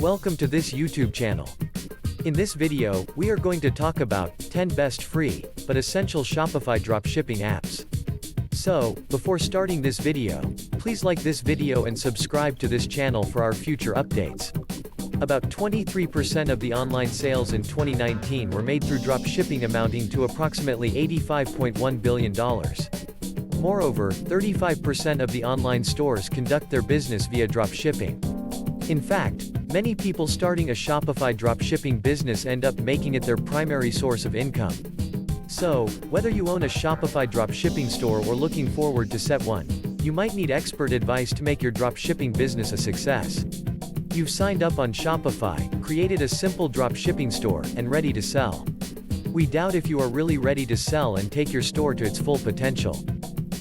Welcome to this YouTube channel. In this video, we are going to talk about 10 best free, but essential Shopify dropshipping apps. So, before starting this video, please like this video and subscribe to this channel for our future updates. About 23% of the online sales in 2019 were made through dropshipping, amounting to approximately $85.1 billion. Moreover, 35% of the online stores conduct their business via dropshipping. In fact, many people starting a Shopify dropshipping business end up making it their primary source of income. So, whether you own a Shopify dropshipping store or looking forward to set one, you might need expert advice to make your dropshipping business a success. You've signed up on Shopify, created a simple dropshipping store, and ready to sell. We doubt if you are really ready to sell and take your store to its full potential.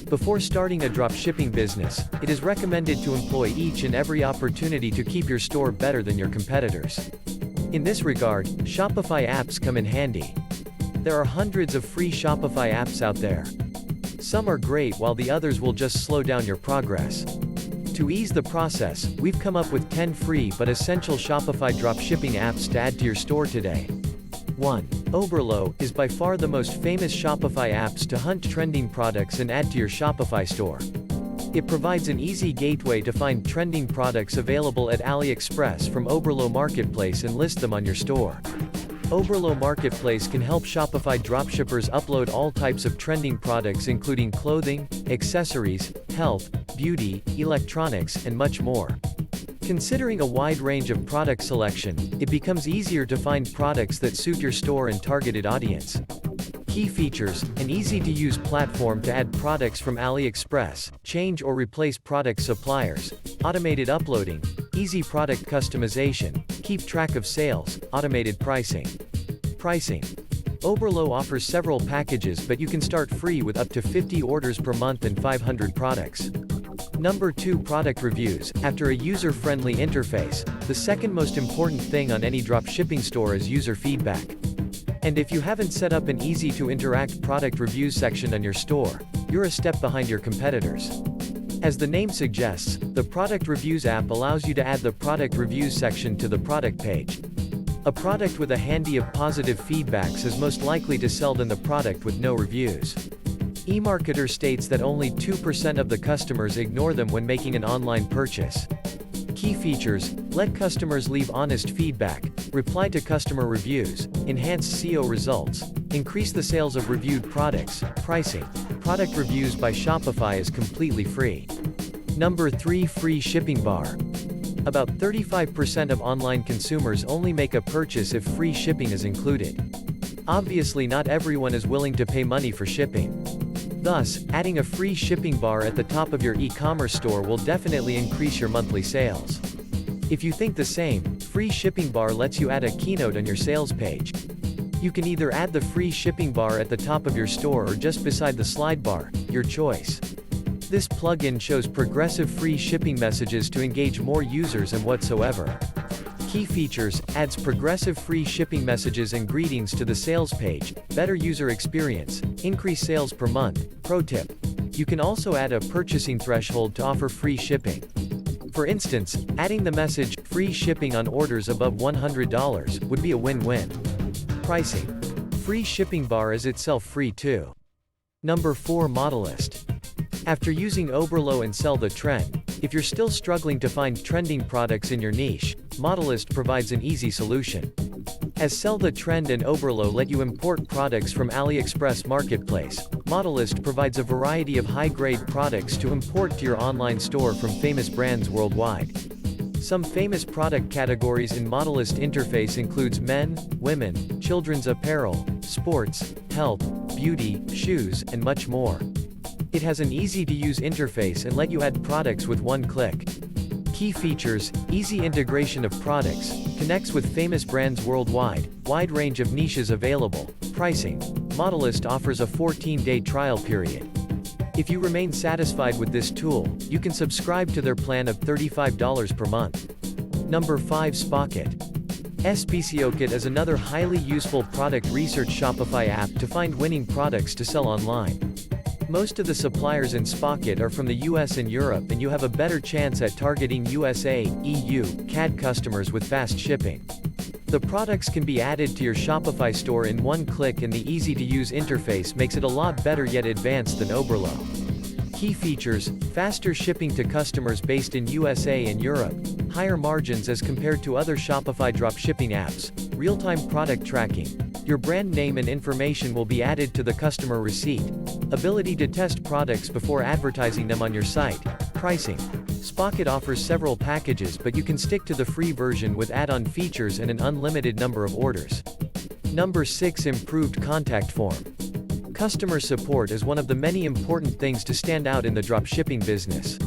Before starting a dropshipping business, it is recommended to employ each and every opportunity to keep your store better than your competitors. In this regard, Shopify apps come in handy. There are hundreds of free Shopify apps out there. Some are great while the others will just slow down your progress. To ease the process, we've come up with 10 free but essential Shopify dropshipping apps to add to your store today. 1. Oberlo is by far the most famous Shopify apps to hunt trending products and add to your Shopify store. It provides an easy gateway to find trending products available at AliExpress from Oberlo Marketplace and list them on your store. Oberlo Marketplace can help Shopify dropshippers upload all types of trending products, including clothing, accessories, health, beauty, electronics, and much more. Considering a wide range of product selection, it becomes easier to find products that suit your store and targeted audience. Key features: an easy-to-use platform to add products from AliExpress, change or replace product suppliers, automated uploading, easy product customization, keep track of sales, automated pricing. Pricing. Oberlo offers several packages, but you can start free with up to 50 orders per month and 500 products. Number 2. Product reviews. After a user-friendly interface, the second most important thing on any dropshipping store is user feedback. And if you haven't set up an easy-to-interact product reviews section on your store, you're a step behind your competitors. As the name suggests, the Product Reviews app allows you to add the product reviews section to the product page. A product with a handy of positive feedbacks is most likely to sell than the product with no reviews. eMarketer states that only 2% of the customers ignore them when making an online purchase. Key features: let customers leave honest feedback, reply to customer reviews, enhance SEO results, increase the sales of reviewed products. Pricing. Product reviews by Shopify is completely free. Number 3. Free shipping bar. About 35% of online consumers only make a purchase if free shipping is included. Obviously, not everyone is willing to pay money for shipping. Thus, adding a free shipping bar at the top of your e-commerce store will definitely increase your monthly sales. If you think the same, free shipping bar lets you add a keynote on your sales page. You can either add the free shipping bar at the top of your store or just beside the slide bar, your choice. This plugin shows progressive free shipping messages to engage more users and whatsoever. Key features: adds progressive free shipping messages and greetings to the sales page, better user experience, increase sales per month. Pro tip: you can also add a purchasing threshold to offer free shipping. For instance, adding the message, free shipping on orders above $100, would be a win-win. Pricing. Free shipping bar is itself free too. Number 4. Modelist. After using Oberlo and Sell the Trend, if you're still struggling to find trending products in your niche, Modelist provides an easy solution. As Sell the Trend and Oberlo let you import products from AliExpress Marketplace, Modelist provides a variety of high-grade products to import to your online store from famous brands worldwide. Some famous product categories in Modelist interface includes men, women, children's apparel, sports, health, beauty, shoes, and much more. It has an easy-to-use interface and let you add products with one click. Key features: easy integration of products, connects with famous brands worldwide, wide range of niches available. Pricing. Modelist offers a 14-day trial period. If you remain satisfied with this tool, you can subscribe to their plan of $35 per month. Number 5. Spocket. SPCOkit is another highly useful product research Shopify app to find winning products to sell online. Most of the suppliers in Spocket are from the US and Europe, and you have a better chance at targeting USA, EU, CAD customers with fast shipping. The products can be added to your Shopify store in one click, and the easy-to-use interface makes it a lot better yet advanced than Oberlo. Key features: faster shipping to customers based in USA and Europe, higher margins as compared to other Shopify dropshipping apps, real-time product tracking, your brand name and information will be added to the customer receipt, ability to test products before advertising them on your site, pricing. Spocket offers several packages, but you can stick to the free version with add-on features and an unlimited number of orders. Number 6. Improved contact form. Customer support is one of the many important things to stand out in the dropshipping business.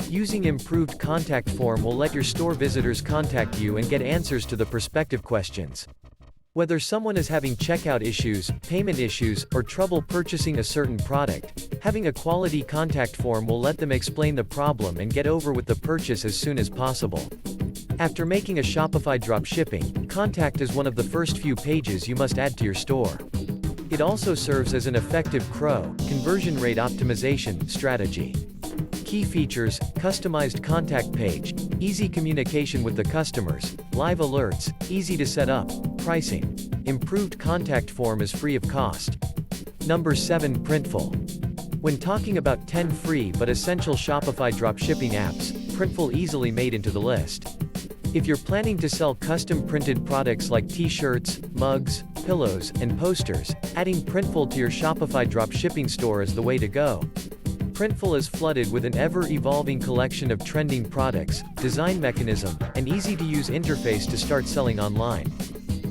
Using improved contact form will let your store visitors contact you and get answers to the prospective questions. Whether someone is having checkout issues, payment issues, or trouble purchasing a certain product, having a quality contact form will let them explain the problem and get over with the purchase as soon as possible. After making a Shopify dropshipping, contact is one of the first few pages you must add to your store. It also serves as an effective CRO, conversion rate optimization, strategy. Key features: customized contact page, easy communication with the customers, live alerts, easy to set up, pricing. Improved contact form is free of cost. Number 7. Printful. When talking about 10 free but essential Shopify dropshipping apps, Printful easily made into the list. If you're planning to sell custom printed products like t-shirts, mugs, pillows, and posters, adding Printful to your Shopify dropshipping store is the way to go. Printful is flooded with an ever-evolving collection of trending products, design mechanism, and easy-to-use interface to start selling online.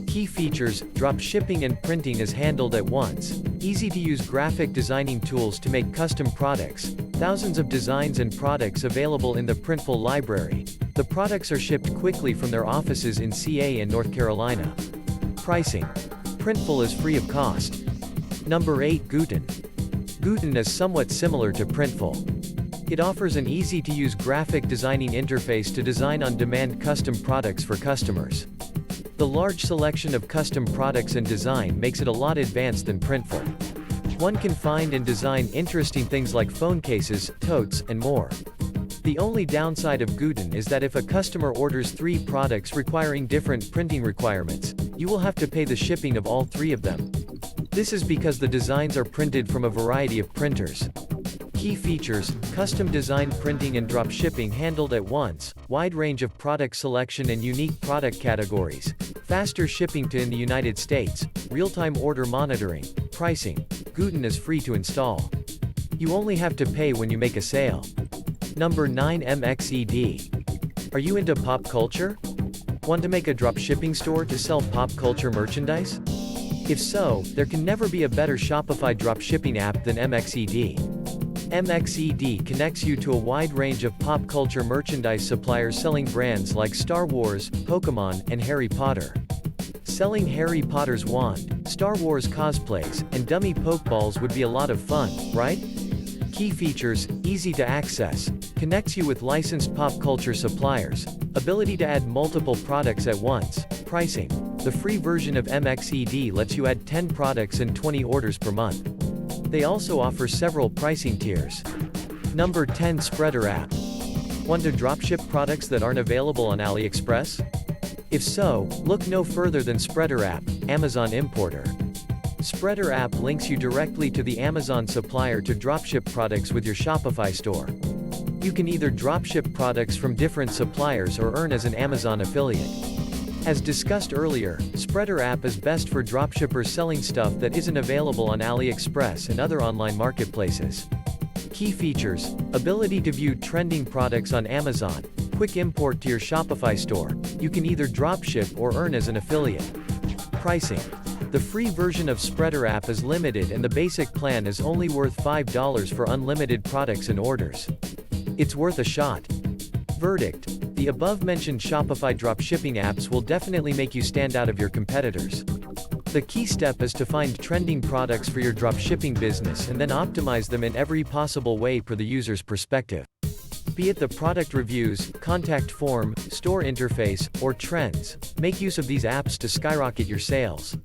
Key features: dropshipping and printing is handled at once, easy-to-use graphic designing tools to make custom products, thousands of designs and products available in the Printful library. The products are shipped quickly from their offices in CA and North Carolina. Pricing: Printful is free of cost. Number 8. Guten. Guten is somewhat similar to Printful. It offers an easy-to-use graphic designing interface to design on-demand custom products for customers. The large selection of custom products and design makes it a lot advanced than Printful. One can find and design interesting things like phone cases, totes, and more. The only downside of Guten is that if a customer orders 3 products requiring different printing requirements, you will have to pay the shipping of all 3 of them. This is because the designs are printed from a variety of printers. Key features: custom design printing and drop shipping handled at once, wide range of product selection and unique product categories, faster shipping to in the United States, real-time order monitoring, pricing. Guten is free to install. You only have to pay when you make a sale. Number 9. MXED. Are you into pop culture? Want to make a dropshipping store to sell pop culture merchandise? If so, there can never be a better Shopify dropshipping app than MXED. MXED connects you to a wide range of pop culture merchandise suppliers selling brands like Star Wars, Pokemon, and Harry Potter. Selling Harry Potter's wand, Star Wars cosplays, and dummy Pokeballs would be a lot of fun, right? Key features: easy to access, connects you with licensed pop culture suppliers, ability to add multiple products at once, pricing. The free version of MXED lets you add 10 products and 20 orders per month. They also offer several pricing tiers. Number 10. Spreader app. Want to dropship products that aren't available on AliExpress? If so, look no further than Spreader app, Amazon importer. Spreader app links you directly to the Amazon supplier to dropship products with your Shopify store. You can either dropship products from different suppliers or earn as an Amazon affiliate. As discussed earlier, Spreader app is best for dropshippers selling stuff that isn't available on AliExpress and other online marketplaces. Key features: ability to view trending products on Amazon, quick import to your Shopify store. You can either dropship or earn as an affiliate. Pricing: the free version of Spreader app is limited and the basic plan is only worth $5 for unlimited products and orders. It's worth a shot. Verdict: the above-mentioned Shopify dropshipping apps will definitely make you stand out of your competitors. The key step is to find trending products for your dropshipping business and then optimize them in every possible way per the user's perspective. Be it the product reviews, contact form, store interface, or trends, make use of these apps to skyrocket your sales.